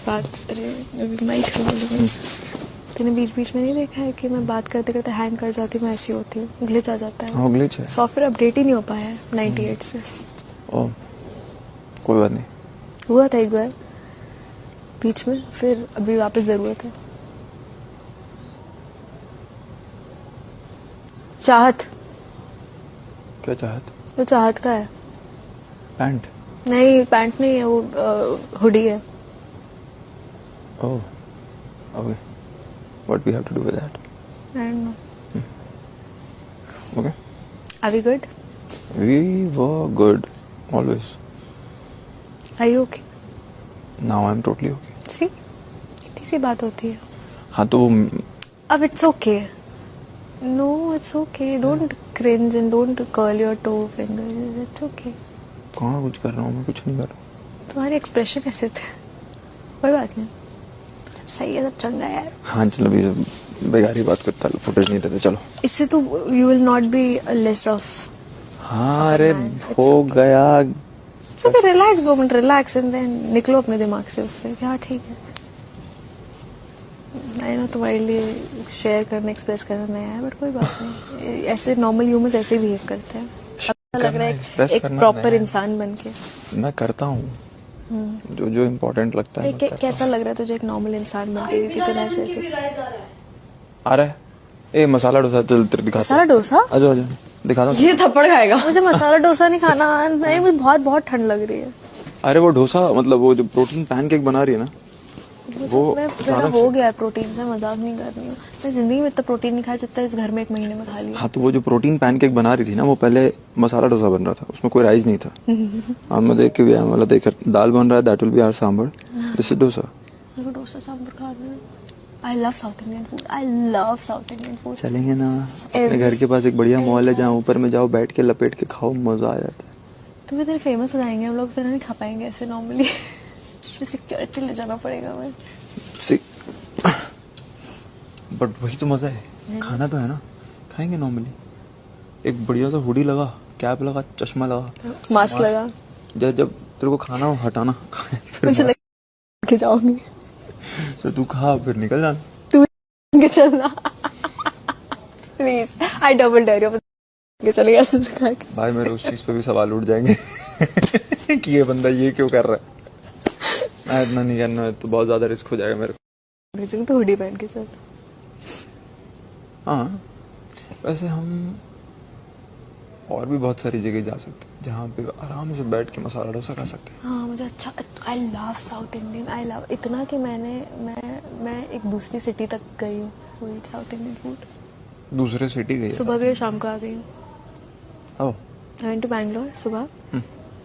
बात, अरे अभी माइक से बोलूँगा। तूने बीच बीच में नहीं देखा है कि मैं बात करते करते हैंग कर जाती हूँ, मैं ऐसी होती हूँ, ग्लिच आ जाता है। हाँ ग्लिच है, सॉफ्टवेयर अपडेट ही नहीं हो पाया है 98 से। ओह कोई बात नहीं। हुआ था एक बार बीच में, फिर अभी वापस ज़रूरत है। चाहत, क्या चाहत? वो चाहत का है। पैंट? नहीं पैंट नहीं है, वो हुडी है। Oh okay, what we have to do with that? I don't know. Okay, are we good? We were good always. Are you okay? Now I am totally okay. See, इतनी सी बात होती है। हाँ तो अब it's okay, no it's okay, don't cringe and don't curl your toe finger, it's okay. कहाँ कुछ कर रहा हूँ मैं? कुछ नहीं कर रहा हूँ। तुम्हारे एक्सप्रेशन ऐसे थे, कोई बात नहीं, सब सही है, सब चंगा है यार। हाँ चलो अभी सब बेकार ही बात करता, फुटेज नहीं देते चलो। इससे तो you will not be less off. हाँ अरे हो गया। सो फिर relax, 2 minute relax and then निकलो अपने दिमाग से उससे कि हाँ ठीक है। आई नो तुम्हारे लिए शेयर करना, एक्सप्रेस करना नया है, बट कोई बात नहीं, ऐसे नॉर्मल ह्यूमंस ऐसे बिहेव करते हैं। अब लग रहा है एक प्रॉपर इंसान बन के मैं करता हूँ जो जो इम्पोर्टेंट लगता है। कैसा लग रहा है तुझे एक नॉर्मल इंसान बन के? क्योंकि तूने फिर आ रहा है ए मसाला डोसा, चल तेरे दिखा। मसाला डोसा? आजा आजा दिखा दो। ये थप्पड़ खाएगा। मुझे मसाला डोसा नहीं खाना। नहीं, मुझे बहुत बहुत ठंड लग रही है। अरे वो डोसा मतलब वो जो प्रोटीन पैनकेक बना रही है ना, वो मेरा हो गया है प्रोटीन से, मजाक नहीं कर रही हूँ। मैं जिंदगी में इतना प्रोटीन नहीं खाया जितना इस घर में 1 महीने में खा लिया। हाँ तो वो जो प्रोटीन पैनकेक बना रही थी ना, वो पहले मसाला डोसा बन रहा था, उसमें कोई राइस नहीं था। हाँ मैं देख के भी आया, मतलब देख दाल बन रहा है, that will be our sambar, this is dosa. मेरे को डोसा सांभर खाना है। I love South Indian food, I love South Indian food. चलेंगे ना, अपने घर के पास एक बढ़िया मॉल है, जहाँ ऊपर में जाओ, बैठ के लपेट के खाओ, मजा आ जाता है। तो फिर फेमस हो जाएंगे हम लोग, फिर नहीं खा पाएंगे ऐसे नॉर्मली। सिक्योरिटी ले जाना पड़ेगा मैं। बट वही तो मजा है, खाना तो है ना, खाएंगे नॉर्मली। एक बढ़िया सा हुडी लगा, कैप लगा, चश्मा लगा, मास्क लगा। जब तेरे को खाना हो हटाना, मुझे लग के जाऊंगी तो तू खा फिर निकल जाना। तू के चलना please, I double dare you के चले ऐसे खा के। भाई मेरे उस चीज पे भी सवाल उठ जाएंगे कि ये बंदा ये क्यों कर रहा है। मैं इतना नहीं करना है, तो बहुत ज्यादा रिस्क हो जाएगा मेरे को। तो हुडी पहन के चल। हाँ वैसे हम और भी बहुत सारी जगह जा सकते हैं जहाँ पे आराम से बैठ के मसाला डोसा खा सकते हैं। हाँ मुझे अच्छा, आई love South Indian, I love इतना कि मैं एक दूसरी सिटी तक गई हूँ सो ईट साउथ इंडियन फूड। दूसरे सिटी गई? सुबह भी और शाम को आ गई हूँ। ओह आई वेंट टू बैंगलोर, सुबह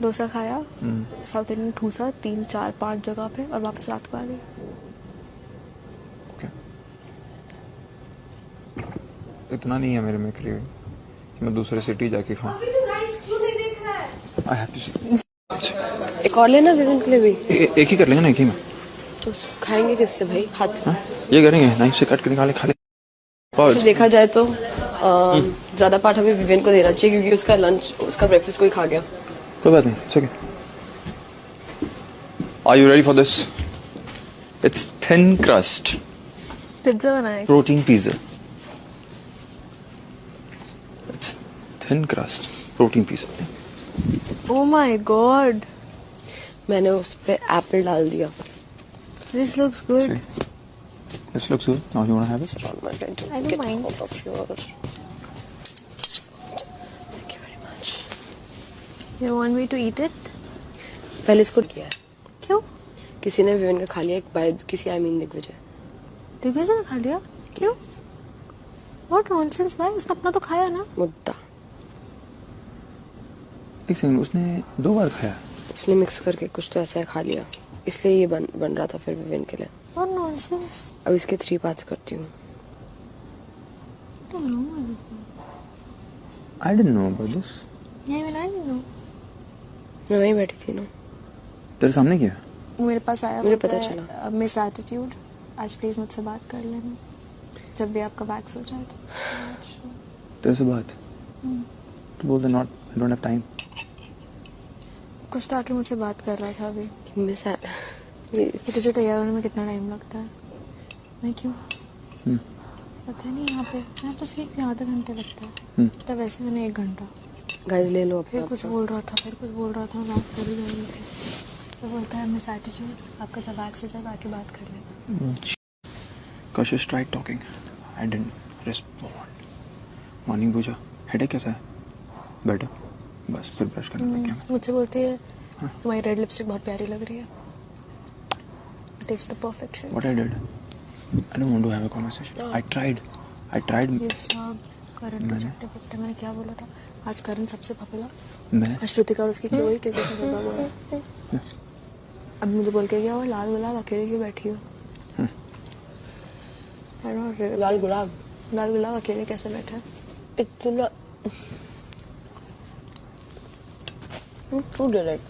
डोसा खाया, साउथ इंडियन ठूसा 3 4 5 जगह पे, और वापस रात को आ गई। ओके, इतना नहीं है मेरे में क्रेविंग कि मैं दूसरे सिटी जाके खाऊं। आई हैव टू सी। एक और लेना विवेन के लिए भी। एक ही कर लेंगे ना, एक ही में। तो खाएंगे किससे भाई? हाथ से? ये करेंगे, नाइफ से कट के निकाले खा ले। वैसे देखा जाए तो ज्यादा पार्ट हमें विवेन को देना चाहिए, क्योंकि उसका लंच, उसका ब्रेकफास्ट कोई खा गया। कोई बात नहीं, it's okay. Are you ready for this? It's thin crust pizza बनाए। Protein pizza. It's thin crust protein pizza. Oh my god, मैंने उस पे एप्पल डाल दिया। This looks good. This looks good. Now you wanna have it? I don't mind. Thank you very much. You want me to eat it? पहले इसको किया है। क्यों? किसी ने विवेन का खा लिया, एक बाय किसी आई मीन दिग्विजय। दिग्विजय ने खा लिया? क्यों? What nonsense भाई, उसने अपना तो खाया ना। मुद्दा एक सेकंड, उसने 2 बार खाया? उसने मिक्स करके कुछ तो ऐसा खा लिया, इसलिए ये बन रहा था फिर विवेन के लिए। What nonsense? अब इसके 3 पार्ट्स करती हूँ। I didn't know about this. Yeah, even I didn't know. मैं वहीं बैठी थी ना। तेरे सामने किया? मेरे पास आया, मुझे पता चला। मिस एटीट्यूड, आज प्लीज मुझसे बात कर लेना जब भी आपका वैक्स हो जाए तो। तेरे से बात? तो बोल they not, I don't have time. कुछ तो आके मुझसे बात कर रहा था अभी। मिस कि तुझे तैयार होने में कितना टाइम लगता है? नहीं क्यों? पता नहीं यहाँ पे सीख के आधा घंटे लगता है, तब वैसे मैंने 1 घंटा। गाइस ले लो फिर कुछ बोल रहा था, मैं बात कर ही रही थी। तो बोलता है मिस एटीट्यूड, आपका जब बैग से जब आके बात कर ले। Kashish tried talking. I didn't respond. Morning पूछा हेडेक कैसा है? बेटर। बस फिर ब्रश करने लग गया मैं। मुझसे बोलती है तुम्हारी रेड लिपस्टिक बहुत प्यारी लग रही है। It is the perfect shade. What I did? I don't want to have a conversation. I tried. ये सब करण के चट्टे पुट्टे। मैंने क्या बोला था? आज करण सबसे पपला। मैं श्रुतिका और उसकी क्यों हुई? क्योंकि उसने गरबा बोला। अब मुझे बोल के गया वो लाल गुलाब अकेले क्यों बैठी हो? I don't know, लाल गुलाब अकेले कैसे बैठा है? इतना too direct.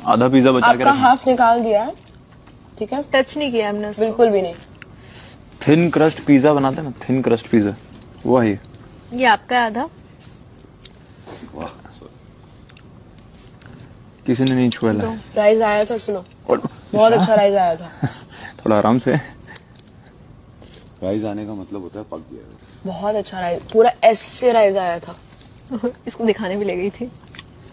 आधा पिज्जा बचा के आपका रखना। हाफ निकाल दिया है, ठीक है? टच नहीं किया हमने उसको। बिल्कुल भी नहीं। थिन क्रस्ट पिज्जा बनाते हैं ना, थिन क्रस्ट पिज्जा वो है ये आपका है आधा। किसी ने नहीं छुआ है। राइस आया था, सुनो और बहुत अच्छा राइस आया था। थोड़ा आराम से। राइस आने का मतलब होता है पक गया है। बहुत अच्छा राइस, पूरा ऐसे राइस आया था। इसको दिखाने भी ले गई थी।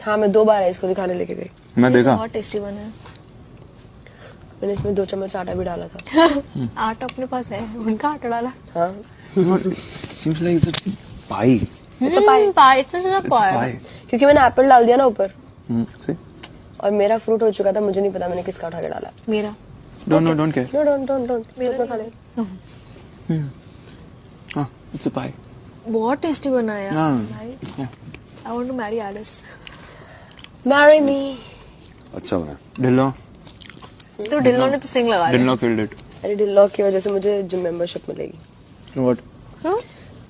हाँ, मैं 2 बार राइस को दिखाने लेके गई। मैं देखा बहुत टेस्टी बना है। मैंने इसमें 2 चम्मच आटा भी डाला था। आटा अपने पास है, उनका आटा डाला। हाँ, seems like it's a pie. Pi it's just It's a pie. क्योंकि मैंने एप्पल डाल दिया ना ऊपर, See? और मेरा फ्रूट हो चुका था, मुझे नहीं पता मैंने किसका उठा के डाला। मेरा Don't care. नो डोंट मेरा खा ले। हाँ, it's a pie. बहुत टेस्टी बना है हाँ। यार। I want to marry Alice. Marry me. अच्छा बना। ढिल्लो तो डिल्लो ने तो सिंग लगा ढिल्लो killed it. अरे डिल्लॉ की वजह से मुझे जिम मेंबरशिप मिलेगी, What? क्यों?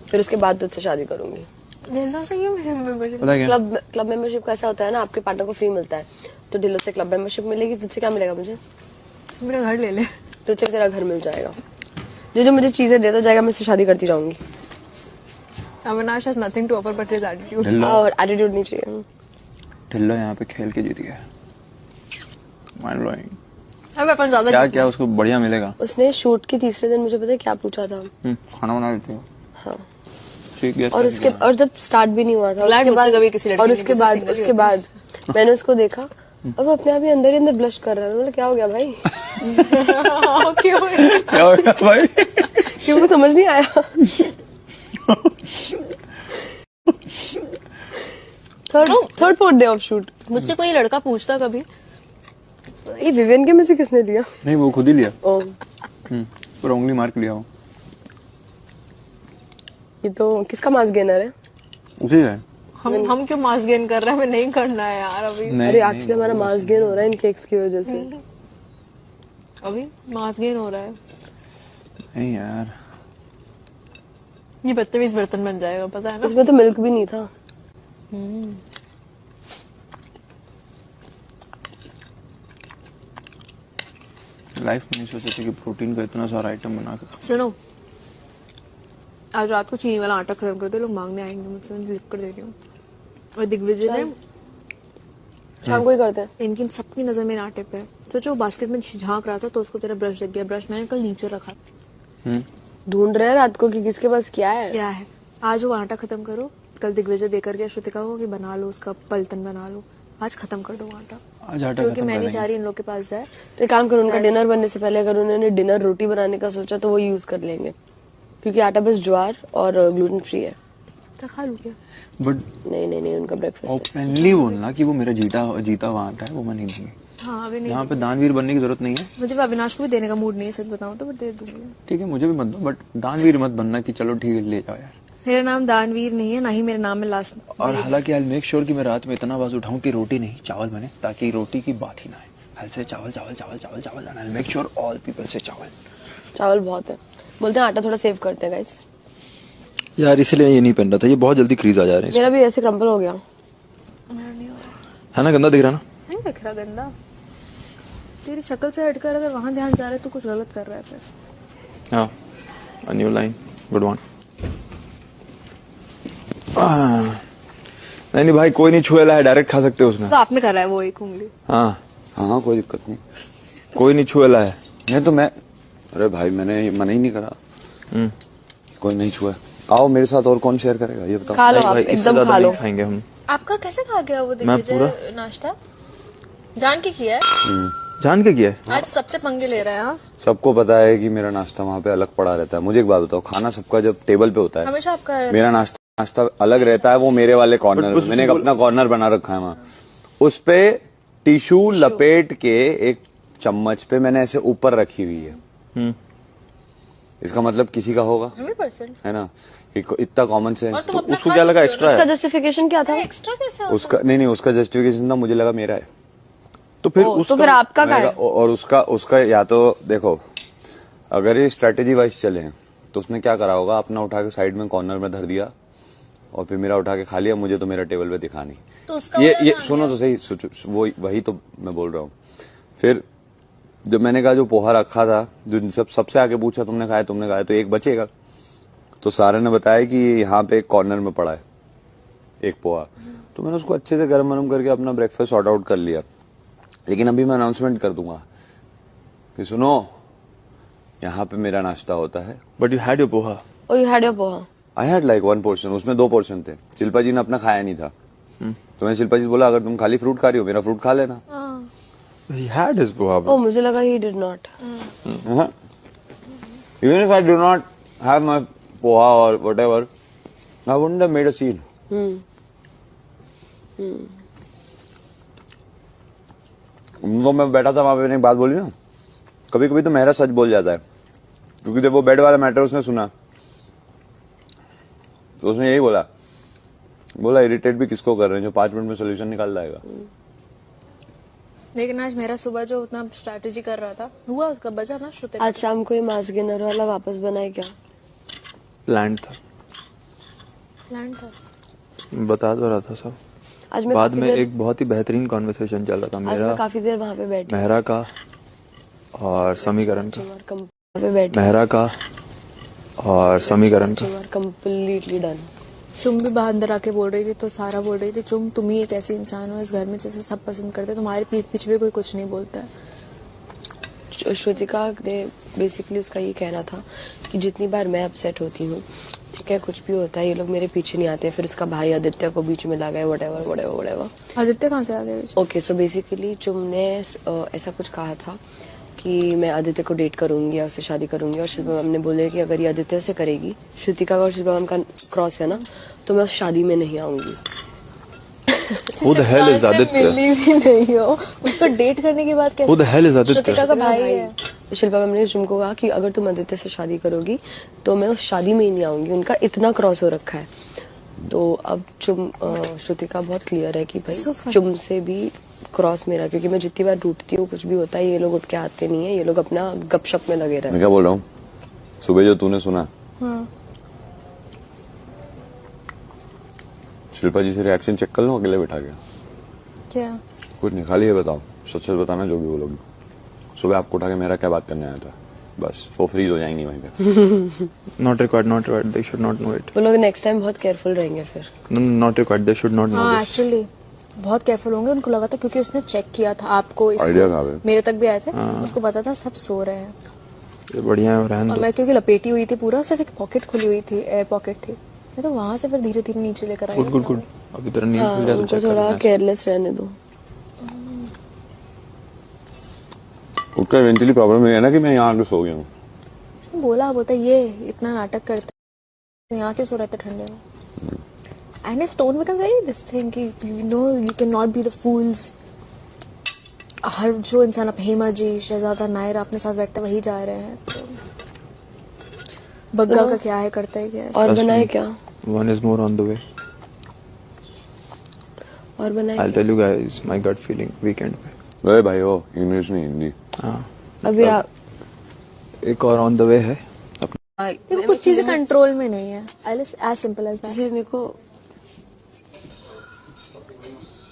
फिर उसके बाद तुझसे शादी करूंगी। डिल्लो से क्यों मुझे मेंबरशिप? पता है क्या? क्लब मेंबरशिप का ऐसा होता है ना, आपके पार्टनर को फ्री मिलता है, तो डिल्लो से क्लब मेंबरशिप मिलेगी, तुझसे क्या मिलेगा मुझे? मेरा घर ले ले। तुझसे भी तेरा घर मिल जाएगा। जो मुझे चीजें देता जाएगा, मैं उससे शादी करती जाऊंगी। Avinash has nothing to offer but his attitude. Dhillon और एटीट्यूड नहीं चाहिए। ढिल्लो यहाँ पे खेल के जीत गया। Mind blowing. अब अपन ज्यादा क्या जीत क्या उसको बढ़िया मिलेगा। उसने शूट के तीसरे दिन मुझे पता है क्या पूछा था? खाना बना लेते हो? हाँ। ठीक है। और उसके और जब स्टार्ट भी नहीं हुआ था, Glad उसके मुझसे बाद कभी किसी लड़की और ने उसके मुझे बाद single उसके ही बाद मैंने उसको देखा और वो अपने आप ही अंदर ब्लश कर रहा है। मतलब क्या हो गया भाई? क्यों? क्या हो गया भाई? क्यों, समझ नहीं आया। Third fourth day of shoot. मुझसे कोई लड़का पूछता कभी ये विवियन के में से किसने लिया? नहीं वो खुद ही लिया। ओ, पर उंगली मार के लिया वो। ये तो किसका मास गेनर है? उसी है। हम क्यों मास गेन कर रहे हैं? हमें नहीं करना है यार अभी। नहीं, अरे नहीं, एक्चुअली हमारा मास गेन हो रहा है इन केक्स की वजह से। अभी मास गेन हो रहा है। नहीं यार। ये 32 बर्तन बन जाएगा, पता है ना? इसमें तो मिल्क भी नहीं था। लाइफ में नहीं सोचा था कि प्रोटीन का इतना सारा आइटम बना के खा। सुनो, आज रात को चीनी वाला आटा खत्म कर दो, लोग मांगने आएंगे मुझसे, मैं लिख कर दे रही हूँ। और दिग्विजय ने शाम को ही करते हैं। इनकी सबकी नजर मेरे आटे पे है। सोचो बास्केट में झांक रहा था तो उसको तेरा ब्रश दिख गया। ब्रश मैंने कल नीचे रखा। ढूंढ रहे हैं रात को कि किसके पास क्या है। क्या है? आज वो आटा खत्म करो, कल दिग्विजय देकर गया श्रुतिका को कि बना लो उसका पलटन बना लो। आज खत्म कर दो आटा, आज आटा क्योंकि खत्म मैं कर नहीं देंगे। चाह रही इन लोग के पास जाए। तो एक काम करो, उनका डिनर बनने से पहले अगर उन्होंने डिनर रोटी बनाने का सोचा तो वो यूज कर लेंगे, क्योंकि आटा बस ज्वार और ग्लूटेन फ्री है। तो खा लूँ क्या? बट नहीं उनका ब्रेकफास्ट ओपनली बोलना कि वो मेरा जीता हुआ आटा है, वो मैं नहीं दूंगी। हाँ अभी नहीं। यहाँ पे दानवीर बनने की जरूरत नहीं है। मुझे वो अविनाश को भी देने का मूड नहीं है, सच बताऊं तो, बट दे दूंगी। ठीक है, मुझे भी मत दो, बट दानवीर मत बनना कि चलो ठीक है ले जाओ यार। मेरा नाम दानवीर नहीं है, ना ही मेरा नाम है लास्ट। और हालांकि आई मेक श्योर कि मैं रात में इतना आवाज उठाऊं कि रोटी नहीं चावल बने, ताकि रोटी की बात ही ना आए। हल से चावल चावल चावल चावल चावल and I make sure all people से चावल बहुत है। बोलते हैं आटा थोड़ा सेव करते हैं गाइस। यार इसलिए ये नहीं पहन रहा था, ये बहुत जल्दी क्रीज आ जा रहे हैं। मेरा भी ऐसे क्रम्पल हो गया। मेरा नहीं हो रहा। है ना, गंदा दिख रहा ना? नहीं दिख रहा गंदा। तेरी शक्ल से हटकर अगर वहां ध्यान जा रहा है तो कुछ गलत कर रहा है फिर। हाँ, a new line, good one. नहीं भाई, कोई नहीं छुएला है, डायरेक्ट खा सकते हो उसमें। तो आपने करा है वो एक उंगली। हाँ हाँ कोई दिक्कत नहीं। कोई नहीं छुएला है। नहीं तो मैं, अरे भाई मैंने मना ही नहीं करा। कोई नहीं छुआ। आओ मेरे साथ, और कौन शेयर करेगा ये बताओ। खा लो नहीं आप, भाई, इससे एकदम ज्यादा खा लो। नहीं खाएंगे हम। आपका कैसे खा गया वो मैं दिग्विजय नाश्ता? जान के किया है? जान के किया है? आज सबसे पंगे ले रहा है। हाँ सबको पता है कि मेरा नाश्ता वहाँ पे अलग पड़ा रहता है। मुझे एक बात बताओ, खाना सबका जब टेबल पे होता है, हमेशा आपका मेरा नाश्ता अलग रहता है। वो मेरे वाले कॉर्नर में, मैंने एक अपना कॉर्नर बना रखा है वहाँ। उस पे टिश्यू लपेट के एक चम्मच पे मैंने ऐसे ऊपर रखी हुई है। इसका मतलब किसी का होगा, 100%। है ना? कि इतना कॉमन सेंस। और तुम अपना उसको खा क्या लगा चुके हो एक्स्ट्रा उसका है? जस्टिफिकेशन क्या था? ना? एक्स्ट्रा कैसे होता उसका नहीं, उसका जस्टिफिकेशन था मुझे लगा मेरा है। तो फिर तो फिर आपका क्या मैंने है? कहा, और उसका या तो देखो, अगर ये स्ट्रेटेजी वाइज चले हैं तो उसने क्या करा होगा, अपना उठा के साइड में कॉर्नर में धर दिया और फिर मेरा उठा के खा लिया। मुझे तो मेरा टेबल पे दिखा नहीं। तो उसका ये वाला सुनो तो सही, वो वही तो मैं बोल रहा हूँ। फिर जब मैंने कहा जो पोहा रखा था, जो सबसे आगे पूछा तुमने खाया, तो एक बचेगा। तो सारे ने बताया कि यहाँ पे एक कॉर्नर में पड़ा है एक पोहा। तो मैंने उसको अच्छे से गर्म गर्म करके अपना ब्रेकफास्ट सॉर्ट आउट कर लिया। लेकिन अभी मैं अनाउंसमेंट कर दूंगा कि सुनो, यहाँ पे मेरा नाश्ता होता है। But you had your poha. Oh you had your poha. I had like 1 portion, उसमें 2 पोर्शन थे। शिल्पा जी ने अपना खाया नहीं था। तो मैंने शिल्पा जी से बोला, अगर तुम खाली फ्रूट खा रही हो, मेरा फ्रूट खा लेना। He had his poha. ओ मुझे लगा he did not. Even if I do not have my poha or whatever, I wouldn't have made a scene. तो मैं बैठा था वहां पे, मैंने एक बात बोली ना, कभी कभी तो मेरा सच बोल जाता है। क्योंकि जब वो बेड वाला मैटर उसने सुना तो उसने यही बोला इरिटेट भी किसको कर रहे हैं जो 5 मिनट में सोल्यूशन निकाल लाएगा। लेकिन आज मेरा सुबह जो उतना स्ट्रैटेजी कर रहा था, हुआ उसका बजा ना श्रुति। आज शाम को ये मास गेनर वाला वापस बनाए क्या? प्लान था, प्लान था। बता तो रहा था सब। आज मैं बाद काफी में देर- एक बहुत ही बेहतरीन कॉन्वर्सेशन चल रहा था आज मेरा, मैं काफी देर वहाँ पे बैठी। मेहरा का और समीकरण का। पे बैठी मेहरा का और समीकरण का। Completely done. चुम भी बाहर अंदर आके बोल रही थी, तो सारा बोल रही थी, चुम तुम ही एक ऐसे इंसान हो इस घर में जिसे सब पसंद करते, तुम्हारे पीठ पीछे भी कोई कुछ नहीं बोलता है। श्रुतिका ने बेसिकली उसका ये कहना था कि जितनी बार मैं अपसेट होती हूँ, ठीक है, कुछ भी होता है, ये लोग मेरे पीछे नहीं आते। फिर उसका भाई आदित्य को बीच में ला गए, whatever। आदित्य कहाँ से आ गए? ओके, सो बेसिकली चुम ने ऐसा कुछ कहा था कि मैं आदित्य को डेट करूंगी या उससे शादी करूंगी, और शिल्पा मैम ने बोले कि अगर ये आदित्य से करेगी, श्रुतिका का और शिल्पा मैम का क्रॉस है ना, तो मैं उस शादी में नहीं आऊंगी। Who the hell is Aditya? मिली भी नहीं हो, उसको डेट करने के बाद कैसे? Who the hell is Aditya? Shrutika का भाई है। शिल्पा मैम ने चुम को कहा कि अगर तुम आदित्य से शादी करोगी तो मैं उस शादी में ही नहीं आऊंगी। उनका इतना क्रॉस हो रखा है। तो अब चुम श्रुतिका बहुत क्लियर है कि So भाई funny. चुम से भी क्रॉस मेरा, क्योंकि मैं जितनी बार टूटती हूँ, कुछ भी होता है, ये लोग उठ के आते नहीं है, ये लोग अपना गपशप में लगे रहते मैं क्या बोल रहा हूँ, सुबह जो तूने सुना, शिल्पा जी से रिएक्शन चेक कर लो अकेले बैठा के। क्या? कुछ नहीं, खाली ये बताओ, सच सच बताना जो भी बोलोगी। सुबह आपको उठा के मेरा क्या बात करने आया था, बस वो फ्रीज हो जाएंगी वहीं पे। Not required, they should not know it. वो लोग नेक्स्ट टाइम बहुत केयरफुल रहेंगे फिर। No, not required, they should not know हाँ this. एक्चुअली बहुत केयरफुल होंगे। उनको लगा था क्योंकि उसने चेक किया था आपको, Idea कहाँ पे? मेरे तक भी आए थे, उसको पता था सब सो रहे हैं। ये बढ़िया है, रहने और दो। मैं क्योंकि लपेटी हुई थी पूरा, सिर्फ एक पॉकेट खुली हुई थी, एयर पॉकेट थी, मैं तो वहां से फिर धीरे धीरे नीचे लेकर आई। गुड। अभी तेरा नींद हाँ, खुल गया तो उनको चेक थोड़ा करना है। केयरलेस रहने दो। उसका इवेंचुअली प्रॉब्लम ये है ना कि मैं यहाँ आके सो गया हूँ। उसने बोलता ये इतना नाटक करते तो यहाँ क्यों सो रहे थे ठंडे में? And his tone becomes very this thing कि you know you can not be the fools. हर जो इंसान, अब हेमा जी, शहजादा नायरा अपने साथ बैठते वही जा रहे हैं, तो बग्गा का क्या है, करता है क्या है? और Trust बनाए me. क्या? One is more on the way. और बनाए I'll क्या? tell you guys my gut feeling weekend पे। अरे भाई हो, इंग्लिश नहीं हिंदी। हाँ, अभी आप एक और ऑन द वे है। देखो कुछ चीजें कंट्रोल में नहीं है, एज सिंपल एज दैट। जैसे मेरे को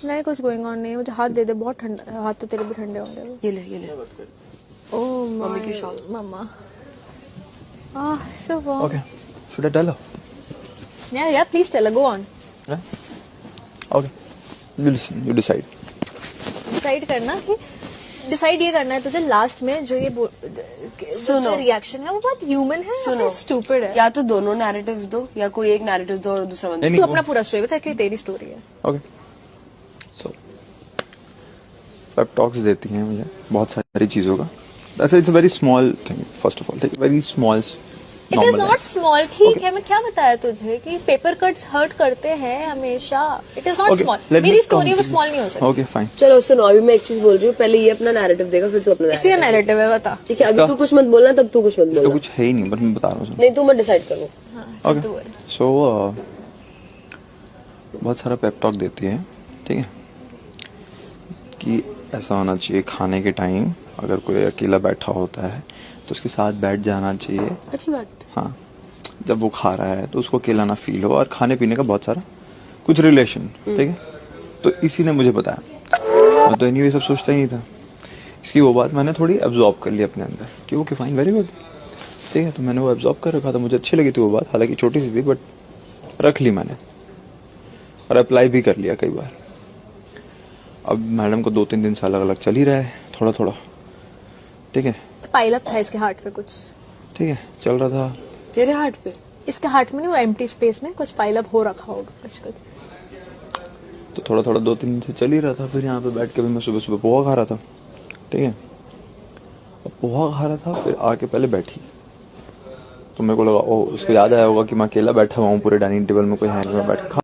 नहीं कुछ गोइंग ऑन नहीं है। मुझे हाथ दे दे, बहुत ठंडा हाथ, तो तेरे भी ठंडे होंगे। ये ले ओह मम्मी की shawl. Mamma so warm. Okay, should I tell her? Yeah, please tell her, go on. Yeah? Okay, you decide. Decide करना कि डिसाइड ये करना है तुझे लास्ट में जो ये सुनो। जो रिएक्शन है वो बहुत ह्यूमन है सुनो, या स्टूपिड है। या तो दोनों नैरेटिव्स दो या कोई एक नैरेटिव दो और दूसरा मत दो। नहीं, तू वो- अपना पूरा स्टोरी बता क्योंकि तेरी स्टोरी है। ओके, सो पेप टॉक्स देती हैं मुझे बहुत सारी चीज़ों का। वैसे it's a very small thing, first of all very small. It is not small, ठीक है। मैं क्या बताया तुझे कि पेपर कट्स हर्ट करते हैं हमेशा। It is not small. मेरी स्टोरी वो स्मॉल नहीं हो सकती। Okay fine. चलो सुनो, अभी मैं एक चीज बोल रही हूँ, पहले ये अपना नैरेटिव देगा फिर तू अपना इसी का narrative। नैरेटिव है, बता। ठीक है, अभी इसका- तू कुछ मत बोलना, तब तू कुछ मत इसका बोलना। कुछ है ही नहीं, बट मैं बता रहा हूँ। नहीं, तू मत डिसाइड करो। हाँ, चल तू है। सो बहुत सारा पेप टॉक देती है, ठीक है, कि ऐसा होना चाहिए खाने के टाइम अगर कोई अकेला बैठा होता है तो उसके साथ बैठ जाना चाहिए। अच्छी बात। हाँ, जब वो खा रहा है तो उसको अकेला ना फील हो, और खाने पीने का बहुत सारा कुछ रिलेशन, ठीक है। तो इसी ने मुझे बताया, मैं तो एनीवे सब सोचता ही नहीं था। इसकी वो बात मैंने थोड़ी एब्जॉर्ब कर ली अपने अंदर कि ओके फाइन, वेरी गुड, ठीक है। तो मैंने वो एब्जॉर्ब कर रखा था, मुझे अच्छी लगी थी वो बात, हालांकि छोटी सी थी बट रख ली मैंने और अप्लाई भी कर लिया कई बार। अब मैडम को 2-3 दिन से अलग अलग चल ही रहा है, थोड़ा थोड़ा, ठीक है, पाइल अप था इसके हार्ट पे कुछ। ठीक है, चल रहा था। तेरे हार्ट पे? इसके हार्ट में नहीं, वो एम्प्टी स्पेस में कुछ पाइल अप हो रखा होगा कुछ कुछ। तो थोड़ा थोड़ा 2-3 दिन से चल ही रहा था। फिर यहाँ पे बैठ के भी मैं सुबह सुबह पोहा खा रहा था, ठीक है। अब पोहा खा रहा था, फिर आके पहले बैठी, तो मेरे को लगा ओ उसको याद आया होगा कि मैं अकेला बैठा हुआ हूँ पूरे डाइनिंग टेबल में, कोई है नहीं, मैं बैठ के खा